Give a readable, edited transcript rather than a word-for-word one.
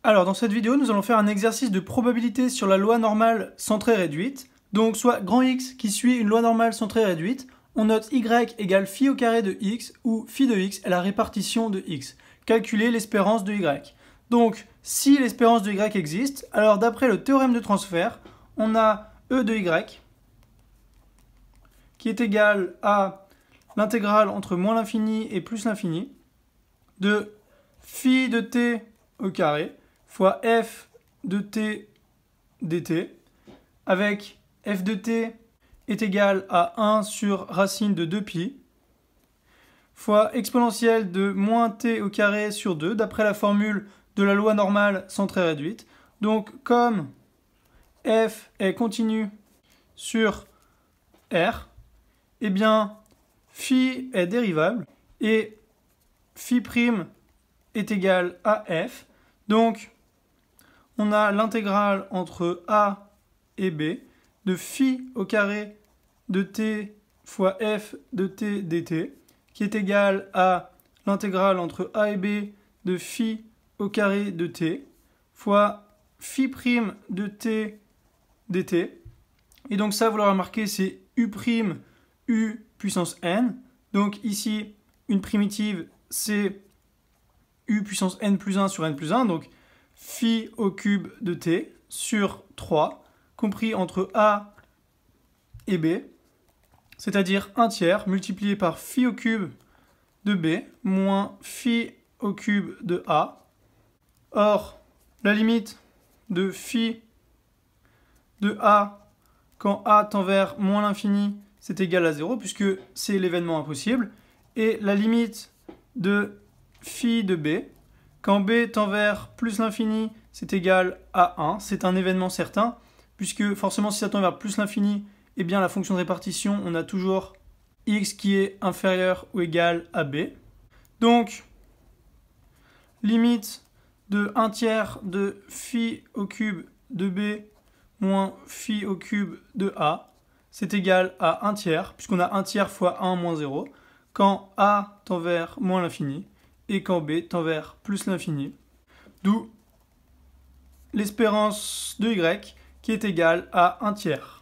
Alors dans cette vidéo, nous allons faire un exercice de probabilité sur la loi normale centrée réduite. Donc soit grand X qui suit une loi normale centrée réduite, on note Y égale phi au carré de X, où phi de X est la répartition de X. Calculer l'espérance de Y. Donc si l'espérance de Y existe, alors d'après le théorème de transfert, on a E de Y qui est égal à l'intégrale entre moins l'infini et plus l'infini de phi de t au carré fois f de t dt, avec f de t est égal à 1 sur racine de 2pi, fois exponentielle de moins t au carré sur 2, d'après la formule de la loi normale centrée réduite. Donc comme f est continu sur r, eh bien phi est dérivable et phi' est égal à f. Donc on a l'intégrale entre a et b de phi au carré de t fois f de t dt, qui est égal à l'intégrale entre a et b de phi au carré de t fois phi' de t dt. Et donc ça, vous l'aurez remarqué, c'est u' u puissance n. Donc ici, une primitive, c'est u puissance n plus 1 sur n plus 1. Donc phi au cube de t sur 3, compris entre a et b, c'est-à-dire 1 tiers multiplié par phi au cube de b moins phi au cube de a. Or, la limite de phi de a quand a tend vers moins l'infini, c'est égal à 0, puisque c'est l'événement impossible. Et la limite de phi de b, quand b tend vers plus l'infini, c'est égal à 1. C'est un événement certain, puisque forcément, si ça tend vers plus l'infini, eh bien la fonction de répartition, on a toujours x qui est inférieur ou égal à b. Donc, limite de 1 tiers de phi au cube de b moins phi au cube de a, c'est égal à 1 tiers, puisqu'on a 1 tiers fois 1 moins 0, quand a tend vers moins l'infini, et quand b tend vers plus l'infini. D'où l'espérance de y qui est égale à 1 tiers.